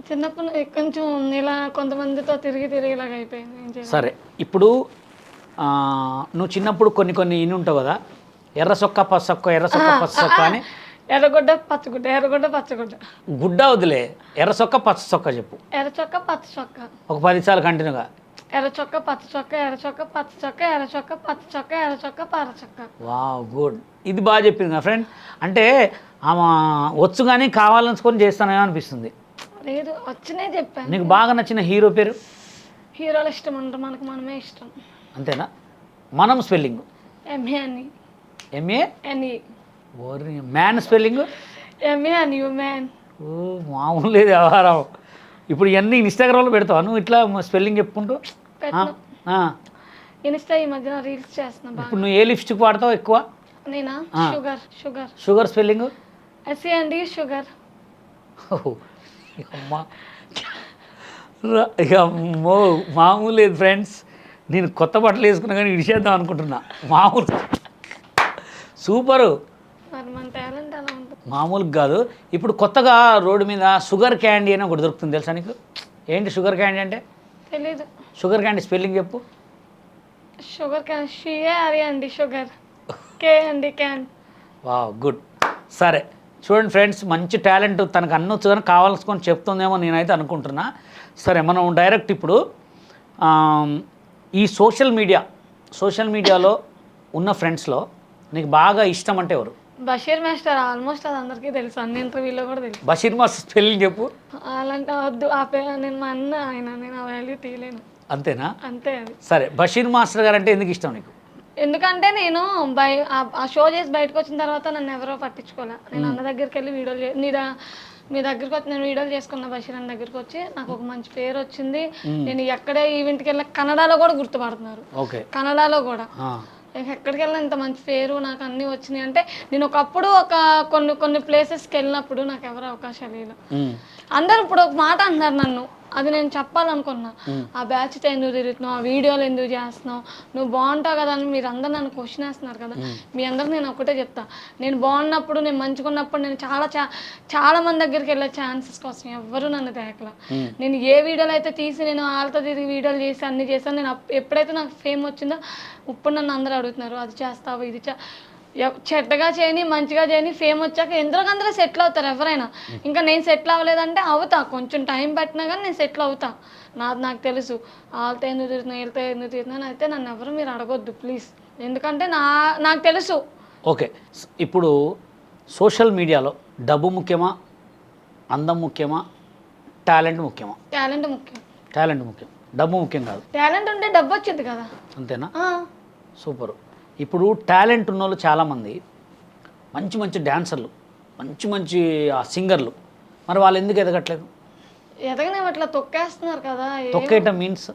చిన్నప్పుడు కొంచెం ఇలా కొంతమందితో తిరిగి ఇలాగ అయిపోయింది. సరే, ఇప్పుడు నువ్వు చిన్నప్పుడు కొన్ని ఇన్ని ఉంటావు కదా, ఎర్ర సొక్క పచ్చ సొక్క, ఎర్ర సొక్క పచ్చ సొక్క అని. ఎర్రగొడ్డ పచ్చగుడ్డ, ఎర్రగొడ్డ పచ్చగుడ్డ. గుడ్డ వదిలే, ఎర్ర సొక్క పచ్చ సొక్క చెప్పు. ఎర్ర చొక్క పచ్చ చొక్క. ఒక 10 సార్లు కంటిన్యూగా. ఎర్ర చొక్క పచ్చ చొక్క, ఎర్ర చొక్క పచ్చ చొక్క, ఎర్ర చొక్క పచ్చ చొక్క, ఎర్ర చొక్క పార చొక్క. Wow good. ఇది బాగా చెప్పింది నా ఫ్రెండ్. అంటే ఆమె వచ్చు కానీ కావాలనుకొని చేస్తానేమో అనిపిస్తుంది. లేదు, వచ్చినే చెప్పాను. నీకు బాగా నచ్చిన హీరో పేరు? హీరోలు ఇష్టం అంటారు, మనకు మనమే ఇష్టం. అంతేనా? మనం స్పెల్లింగ్? ఎంఏ అని. MA NE. ఓరి మ్యాన్ స్పెల్లింగ్? ఎంఏ అని యూ మ్యాన్. ఓ మామూలు లేదు వ్యవహారం. ఇప్పుడు ఇవన్నీ ఇన్స్టాగ్రామ్లో పెడతావా నువ్వు ఇట్లా స్పెల్లింగ్ చెప్పుకుంటూ? ఇన్స్టా ఈ మధ్యన రీల్స్ చేస్తున్నా. ఇప్పుడు నువ్వు ఏ లిప్స్టిక్ వాడతావు ఎక్కువ? నేనా? Sugar. Sugar. Sugar spelling? S A అండి షుగర్. ఇక మామూలు లేదు ఫ్రెండ్స్. నేను కొత్త బట్టలు వేసుకున్నా కానీ ఇడిచేద్దాం అనుకుంటున్నా. మామూలు సూపరు. మరి మన టాలెంట్ అలా ఉంటుంది. మామూలుగా కాదు. ఇప్పుడు కొత్తగా రోడ్డు మీద షుగర్ క్యాండీ అని ఒకటి దొరుకుతుంది, తెలుసా నీకు? ఏంటి షుగర్ క్యాండీ అంటే? తెలీదు. షుగర్ క్యాండీ స్పెల్లింగ్ చెప్పు. Sugar can. షిఏ ఆర్య అండి షుగర్. కే అండి క్యాన్. Wow good. సరే చూడండి ఫ్రెండ్స్, మంచి టాలెంట్ తనకు అన్నొచ్చు కానీ కావాల్సుకొని చెప్తుందేమో నేనైతే అనుకుంటున్నా. సరే, మనం డైరెక్ట్ ఇప్పుడు ఈ సోషల్ మీడియాలో ఉన్న ఫ్రెండ్స్లో నీకు బాగా ఇష్టం అంటే ఎవరు? బషీర్ మాస్టర్. ఆల్మోస్ట్ అది అందరికీ తెలుసు, అన్ని ఇంటర్వ్యూలో కూడా తెలుసు. బషీర్ మాస్టర్ స్పెల్లింగ్ చెప్పు. అలాంటి వద్దు, ఆ పేరు నేను మా అన్న ఆయన, నేను ఆ వాల్యూ తీయలేను. అంతేనా? అంతే అది. సరే, బషీర్ మాస్టర్ గారు అంటే ఎందుకు ఇష్టం నీకు? ఎందుకంటే నేను ఆ షో చేసి బయటకు వచ్చిన తర్వాత నన్ను ఎవరో పట్టించుకోలే. నేను అన్న దగ్గరికి వెళ్ళి మీ దగ్గరికి వచ్చి నేను వీడియోలు చేసుకున్న బషీర్ అన్న దగ్గరికి వచ్చి నాకు ఒక మంచి పేరు వచ్చింది. నేను ఎక్కడే ఈవెంట్కి వెళ్ళి కన్నడలో కూడా గుర్తుపడుతున్నారు. ఓకే. కన్నడలో కూడా ఎక్కడికి వెళ్ళినా ఇంత మంచి పేరు నాకు అన్నీ వచ్చినాయి అంటే నేను ఒకప్పుడు కొన్ని ప్లేసెస్కి వెళ్ళినప్పుడు నాకు ఎవరు అవకాశాలు లేదు. అందరూ ఇప్పుడు ఒక మాట అంటున్నారు నన్ను, అది నేను చెప్పాలనుకున్నా. ఆ బ్యాచ్తో ఎందుకు తిరుగుతున్నావు, ఆ వీడియోలు ఎందుకు చేస్తున్నావు, నువ్వు బాగుంటావు కదా అని మీరు అందరు నన్ను క్వశ్చన్ వేస్తున్నారు కదా. మీ అందరికి నేను ఒకటే చెప్తా, నేను బాగున్నప్పుడు, నేను మంచిగా ఉన్నప్పుడు నేను చాలా మంది దగ్గరికి వెళ్ళే ఛాన్సెస్ కోసం ఎవ్వరూ నన్ను తేకలా. నేను ఏ వీడియోలు అయితే తీసి నేను వాళ్ళతో తిరిగి వీడియోలు చేసి అన్ని చేశాను. నేను ఎప్పుడైతే నాకు ఫేమ్ వచ్చిందో ఇప్పుడు నన్ను అందరూ అడుగుతున్నారు, అది చేస్తావు ఇది చెడ్డగా చేయని మంచిగా చేయని ఫేమ్ వచ్చాక అందరూ సెటిల్ అవుతారు ఎవరైనా. ఇంకా నేను సెటిల్ అవ్వలేదంటే అవుతా, కొంచెం టైం పట్టినా కానీ నేను సెటిల్ అవుతా. నాకు తెలుసు వాళ్ళతో ఎందుకు తిరుగుతున్నా వీళ్ళతో ఎందుకు తిరుగుతున్నాను అయితే నన్ను ఎవరు మీరు అడగొద్దు ప్లీజ్, ఎందుకంటే నాకు తెలుసు. ఓకే, ఇప్పుడు సోషల్ మీడియాలో డబ్బు ముఖ్యమా, అందం ముఖ్యమా, టాలెంట్ ముఖ్యమా? టాలెంట్ ముఖ్యం. టాలెంట్ ముఖ్యం, డబ్బు ముఖ్యం కాదు. టాలెంట్ ఉంటే డబ్బు వచ్చింది కదా. అంతేనా? సూపర్. ఇప్పుడు టాలెంట్ ఉన్న వాళ్ళు చాలామంది మంచి మంచి డ్యాన్సర్లు, మంచి మంచి సింగర్లు, మరి వాళ్ళు ఎందుకు ఎదగట్లేదు? ఎదగనివ్వట్లా, తొక్కేస్తున్నారు కదా. తొక్కేయటం మీన్స్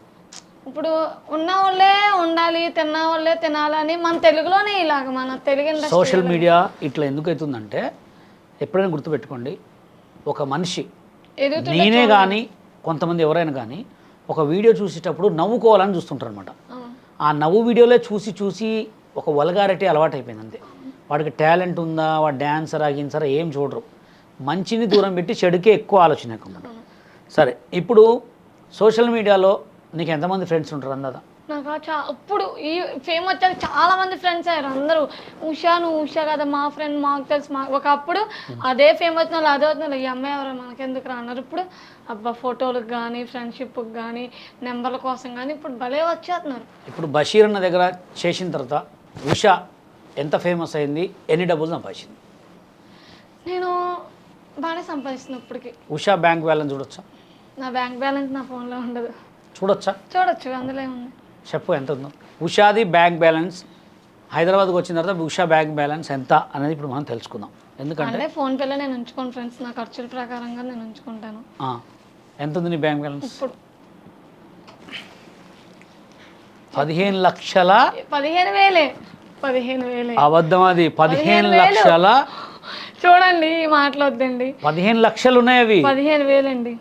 ఇప్పుడు ఉన్న వాళ్ళే ఉండాలి, తిన్న వాళ్ళే తినాలని మన తెలుగులోనే ఇలాగ మన తెలుగు ఇండస్ట్రీ. సోషల్ మీడియా ఇట్లా ఎందుకు అవుతుందంటే, ఎప్పుడైనా గుర్తుపెట్టుకోండి, ఒక మనిషి నేనే కానీ కొంతమంది ఎవరైనా కానీ ఒక వీడియో చూసేటప్పుడు నవ్వుకోవాలని చూస్తుంటారు అనమాట. ఆ నవ్వు వీడియోలే చూసి చూసి ఒక వల్గారిటీ అలవాటు అయిపోయింది అంతే. వాడికి టాలెంట్ ఉందా, వాడు డాన్సరా గిన్సరా ఏం చూడరు, మంచిని దూరం పెట్టి చెడుకే ఎక్కువ ఆలోచన అనమాట. సరే, ఇప్పుడు సోషల్ మీడియాలో నీకు ఎంతమంది ఫ్రెండ్స్ ఉంటారు అందా? నాకు ఇప్పుడు ఈ ఫేమ్ వచ్చాక చాలా మంది ఫ్రెండ్స్ అయ్యారు. అందరూ ఉషా నువ్వు ఉషా కదా మా ఫ్రెండ్, మాకు తెలుసు. ఒకప్పుడు అదే ఫేమ్ వచ్చిన వాళ్ళు అదే అవుతున్నారు, ఈ అమ్మాయి ఎవరో మనకెందుకు అన్నారు. ఇప్పుడు అబ్బా ఫోటోలకు కానీ ఫ్రెండ్షిప్కి కానీ నెంబర్ల కోసం కానీ ఇప్పుడు భలే వచ్చేస్తున్నారు. ఇప్పుడు బషీర్ అన్న దగ్గర చేసిన తర్వాత ఉషా ఎంత ఫేమస్ అయింది, ఎన్ని డబ్బులు సంపాదించింది? నేను బాగానే సంపాదిస్తున్నాను ఇప్పటికి. ఉషా బ్యాంక్ బ్యాలెన్స్ చూడొచ్చా? నా బ్యాంక్ బ్యాలెన్స్ నా ఫోన్లో ఉండదు. చూడొచ్చా? చూడొచ్చు, అందులో ఏముంది. చెప్పు ఎంత ఉందో ఉషాది బ్యాంక్ బ్యాలెన్స్. హైదరాబాద్కి వచ్చిన తర్వాత ఉషా బ్యాంక్ బ్యాలెన్స్ ఎంత అనేది ఇప్పుడు మనం తెలుసుకుందాం. ఎందుకంటే ఫోన్పేలో నేను ఉంచుకోను ఫ్రెండ్స్, నా ఖర్చుల ప్రకారంగా నేను ఉంచుకుంటాను. ఎంత ఉంది నీ బ్యాంక్ బ్యాలెన్స్? ఇప్పుడు 15 లక్షల 15,000 అబద్ధం, అది 15 లక్షల. చూడండి ఈ మాటలు వద్దండి. 15 లక్షలు ఉన్నాయి అవి. 15,000 అండి,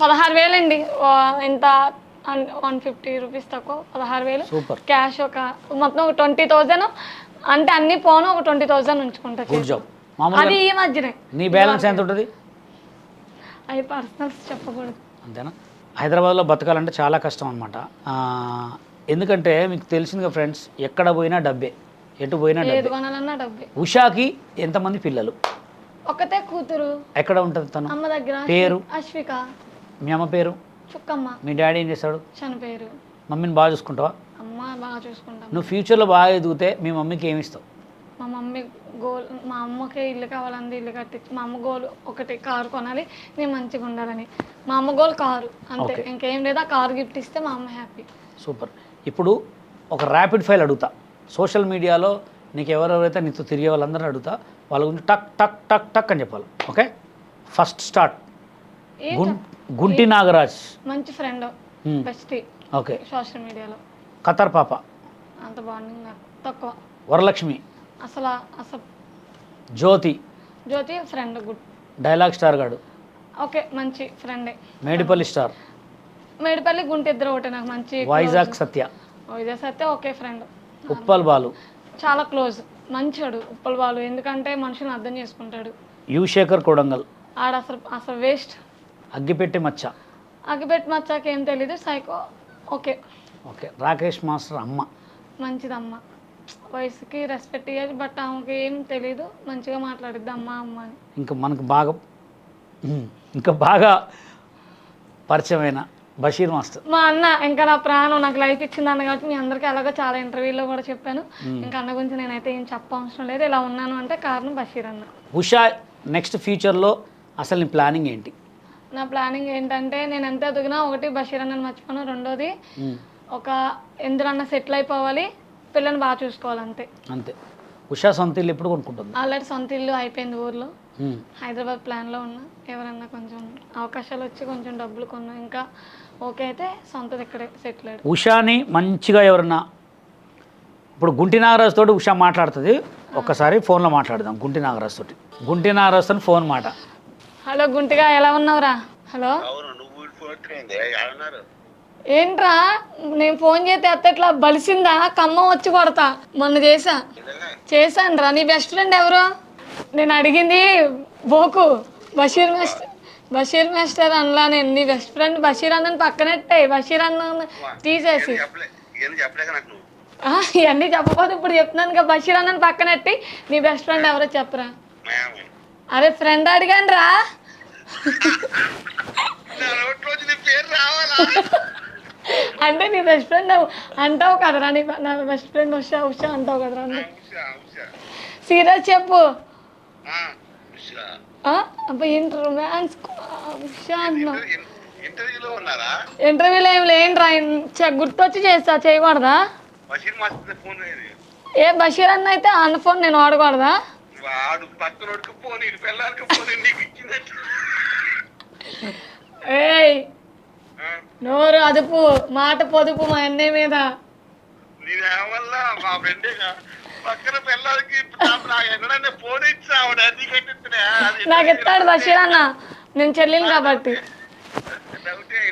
16,000 అండి. ఎంత 150 రూపీస్ తక్కువ, 16,000 సూపర్. క్యాష్ ఒక మొత్తం ఒక 20,000 అంటే అన్ని పోను ఒక 20,000 ఉంచుకుంటా. Good job. అది ఈ మధ్యనే. నీ బ్యాలెన్స్ ఎంత ఉంటుంది? అవి పర్సనల్స్ చెప్పకూడదు. అంతేనా? హైదరాబాద్లో బతకాలంటే చాలా కష్టం అనమాట. ఎందుకంటే మీకు తెలిసిందిగా ఫ్రెండ్స్, ఎక్కడ పోయినా డబ్బే, ఎటు పోయినా ఏది డబ్బే. కొనాలన్నా డబ్బే. ఉషాకి ఎంతమంది పిల్లలు? ఒకతే కూతురు. ఎక్కడ ఉంటుంది తను? అమ్మ దగ్గర. పేరు? అశ్విక. మీ అమ్మ పేరు? చుక్కమ్మ. మీ డాడీ ఏం చేస్తాడు? చనిపోయారు. మమ్మీని బాగా చూసుకుంటావా? అమ్మ బాగా చూసుకుంటాం. నువ్వు ఫ్యూచర్లో బాగా ఎదిగితే మీ మమ్మీకి ఏమి ఇస్తావు? మా మమ్మీ గోల్, మా అమ్మకి ఇల్లు కావాలంది, ఇల్లు కట్టించి. మా అమ్మ గోల్ ఒకటి, కారు కొనాలి, నేను మంచిగా ఉండాలని. మా అమ్మ గోల్ కారు అంతే, ఇంకేం లేదా. కారు గిఫ్ట్ ఇస్తే మా అమ్మ హ్యాపీ. సూపర్. ఇప్పుడు ఒక ర్యాపిడ్ ఫైల్ అడుగుతా. సోషల్ మీడియాలో నీకు ఎవరెవరైతే నీతో తిరిగే వాళ్ళందరినీ అడుగుతా, వాళ్ళ గురించి టక్ టక్ టక్ టక్ అని చెప్పాలి. Okay, first start. Gunti Nagaraj, మంచి ఫ్రెండ్, బెస్టీ. ఓకే. సోషల్ మీడియాలో ఖతర్ పాప, అంత బాండింగ్ నాకు తక్కువ. వరలక్ష్మి. అసలు జ్యోతి ఫ్రెండ్, గుడ్. డైలాగ్ స్టార్ గాడు, ఓకే మంచి ఫ్రెండే. మేడిపల్లి స్టార్. మేడిపల్లి గుంటి ఇద్దరు ఒకటే నాకు మంచి. వైజాగ్ సత్య. వైజాగ్ సత్య ఓకే ఫ్రెండ్. ఉప్పల్ బాలు, చాలా క్లోజ్, మంచివాడు ఉప్పల్ బాలు. ఎందుకంటే మనుషులను అర్థం చేసుకుంటాడు. యువశేఖర్ కొడంగల్. ఆడ అసలు వేస్ట్. అగ్గిపెట్టి మచ్చ. అగ్గిపెట్టి మచ్చాక ఏం తెలీదు, psycho. Okay. Okay. Rakesh master అమ్మ. మంచిదమ్మ, వయసుకి రెస్పెక్ట్ ఇవ్వాలి, బట్ ఆమెకి ఏం తెలీదు, మంచిగా మాట్లాడిద్ది అమ్మ అమ్మ అని. ఇంకా బాగా పరిచయమైన బషీర్ మాస్టర్. మా అన్న ఇంకా నా ప్రాణం, నాకు లైఫ్ ఇచ్చింది అన్న కాబట్టి మీ అందరికీ అలాగే చాలా ఇంటర్వ్యూలో కూడా చెప్పాను. ఇంకా అన్న గురించి నేనైతే ఏం చెప్పవసరం లేదు. ఇలా ఉన్నాను అంటే కారణం బషీర్ అన్న. ఉషా నెక్స్ట్ ఫ్యూచర్లో అసలు నీ ప్లానింగ్ ఏంటి? నా ప్లానింగ్ ఏంటంటే నేను ఎంత ఎదిగినా ఒకటి బషీర్ అన్నని మర్చిపోను, రెండోది ఒక ఎందులో సెటిల్ అయిపోవాలి, పిల్లని బాగా చూసుకోవాలి, అంతే. అంతే. ఉషా సొంత ఇల్లు ఎప్పుడు కొనుక్కుంటుంది? ఆల్రెడీ సొంత ఇల్లు అయిపోయింది ఊర్లో. హైదరాబాద్ ప్లాన్లో ఉన్నా, ఎవరన్నా కొంచెం అవకాశాలు వచ్చి కొంచెం డబ్బులు కొన్నా ఇంకా ఓకే అయితే సొంతది ఇక్కడే సెటిల్ అయ్యాడు. ఉషాని మంచిగా ఎవరన్నా ఇప్పుడు గుంటి నాగరాజు తోటి ఉషా మాట్లాడుతుంది, ఒక్కసారి ఫోన్లో మాట్లాడదాం గుంటి నాగరాజు తోటి. గుంటి నాగరాజు తోటి ఫోన్ మాట. హలో గుంటిగా ఎలా ఉన్నావురా? హలో అవును, నువ్వు ఫోన్ ఏమన్నారు? ఏంట్రా నేను ఫోన్ చేస్తే ఎత్తట్లా బలిసిందా? ఖమ్మం వచ్చి కొడతా. మొన్న చేశాను రా. నీ బెస్ట్ ఫ్రెండ్ ఎవరు? నేను అడిగింది బోకు బషీర్ మాస్టర్ అనలా. నేను నీ బెస్ట్ ఫ్రెండ్ బషీర్ అన్నని పక్కనట్టే, బషీర్ అన్న తీసేసి చెప్పలేక నాకు నువ్వు ఇవన్నీ చెప్పకపోతే ఇప్పుడు చెప్తున్నాను కదా. బషీర్ అన్నని పక్కనెట్టి నీ బెస్ట్ ఫ్రెండ్ ఎవరో చెప్పరా. అరే ఫ్రెండ్ అడిగాను రా. పేరు రావాలా? అంటే నీ బెస్ట్ ఫ్రెండ్ అంటావు కదరా. నా బెస్ట్ ఫ్రెండ్ ఉషా అంటావు కదరా. సీరియస్ చెప్పు. అబ్బా ఏంటి రొమాన్స్ ఉషా అంటున్నావు. ఇంటర్వ్యూలో ఉన్నారా? ఇంటర్వ్యూలో ఏం లేంట్రా, గుర్తొచ్చి చేస్తా. చేయకూడదా? బషీర్ మాస్టర్ ఫోన్ లేదు. ఏ బషీర్ అన్న అయితే అన్న ఫోన్ నేను వాడకూడదా? వాడు పక్కనోడికి ఫోన్, ఇది పిల్లలకి ఫోన్ నీకు ఇచ్చినట్టు. ఏయ్ నోరు అదుపు, మాట పొదుపు మా అన్నయ్య మీద. నేనేమల్లా మా ఫ్రెండేగా పక్కన పిల్లలకి ఎక్కడన్నా ఫోన్ ఇచ్చా ఆవిడ అన్ని కట్టిస్తున్నా. నాకు ఇస్తాడు బషీర్ అన్న, నేను చెల్లెలు కాబట్టి.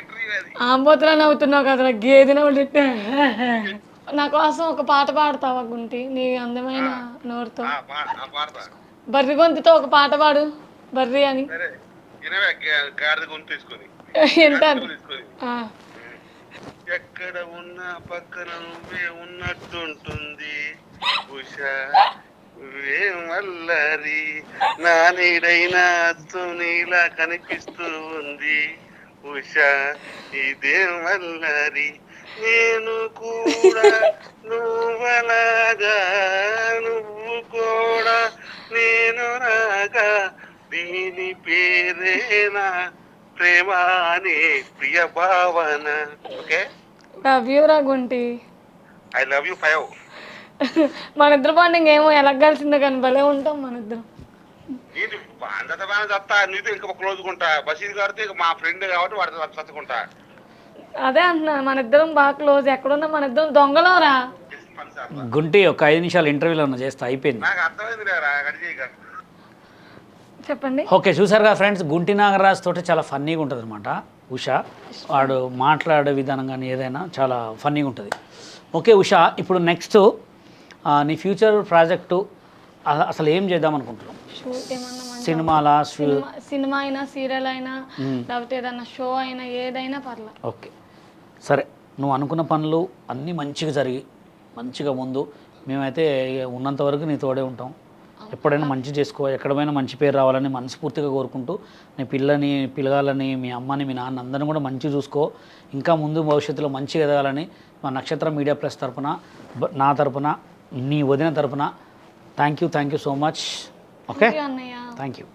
ఇంటర్వ్యూ అది ఆంబోతులా నవ్వుతున్నావు కదరా, గేదె నవ్వుతుంటే. నా కోసం ఒక పాట పాడతావా గుంటి, నీ అందమైన నోరుతో? పాడతా. బర్రి గొంతుతో ఒక పాట పాడు. బర్రి అని సరే వినవే, గాడిద గొంతు తీసుకొని వింటాను. ఎక్కడ ఉన్నా పక్కన నువ్వే ఉన్నట్టుంటుంది ఉషా, నువ్వే మల్లరి, నా నీడైనా నీలా కనిపిస్తూ ఉంది ఉషా, ఇదే మల్లరి, నేను కూడా నువ్వలాగా, నువ్వు కూడా నేను రాగా, దీని పేరేనా ప్రేమ అనే ప్రియ భావన. ఓకే, లవ్ యూ రా గుంటి. I love you 5. మన ఇద్దరు బాండింగ్ ఏమో ఎలగాల్సిందే కానీ భలే ఉంటాం మన ఇద్దరం. నీకు బాగా చెప్తా, నీతో ఇంకా క్లోజ్ ఉంటా. బషీర్ గారితో ఇక మా ఫ్రెండ్ కాబట్టి వాడితో చచ్చుకుంటా. అదే అంటున్నా, మన ఇద్దరం బాగా క్లోజ్. ఎక్కడున్నా మన ఇద్దరం దొంగలం రా. గుంటి ఒక 5 నిమిషాలు ఇంటర్వ్యూలో ఉన్న చేస్తా, అయిపోయింది. నాకు అర్థమైంది రా, గడిచేయక. చెప్పండి. ఓకే, చూసారుగా ఫ్రెండ్స్, గుంటి నాగరాజు తోటి చాలా ఫన్నీగా ఉంటుంది అనమాట ఉషా. వాడు మాట్లాడే విధానం కానీ ఏదైనా చాలా ఫన్నీగా ఉంటుంది. ఓకే ఉషా, ఇప్పుడు నెక్స్ట్ నీ ఫ్యూచర్ ప్రాజెక్టు అసలు ఏం చేద్దాం అనుకుంటున్నాం? షూట్ ఏమన్నా సినిమాలా? సినిమా అయినా, సీరియల్ అయినా, లేకపోతే ఏదన్నా షో అయినా, ఏదైనా పర్లేదు. ఓకే సరే, నువ్వు అనుకున్న పనులు అన్నీ మంచిగా జరిగి మంచిగా ముందు మేమైతే ఉన్నంత వరకు నీ తోడే ఉంటాం. ఎప్పుడైనా మంచి చేసుకో, ఎక్కడైనా మంచి పేరు రావాలని మనస్ఫూర్తిగా కోరుకుంటూ, నీ పిల్లగాలని, మీ అమ్మని, మీ నాన్న అందరిని కూడా మంచిగా చూసుకో. ఇంకా ముందు భవిష్యత్తులో మంచిగా ఎదగాలని మా నక్షత్ర మీడియా ప్లస్ తరపున, నా తరపున, నీ వదిన తరపున thank you so much. Okay, అన్నయ్య థ్యాంక్ యూ.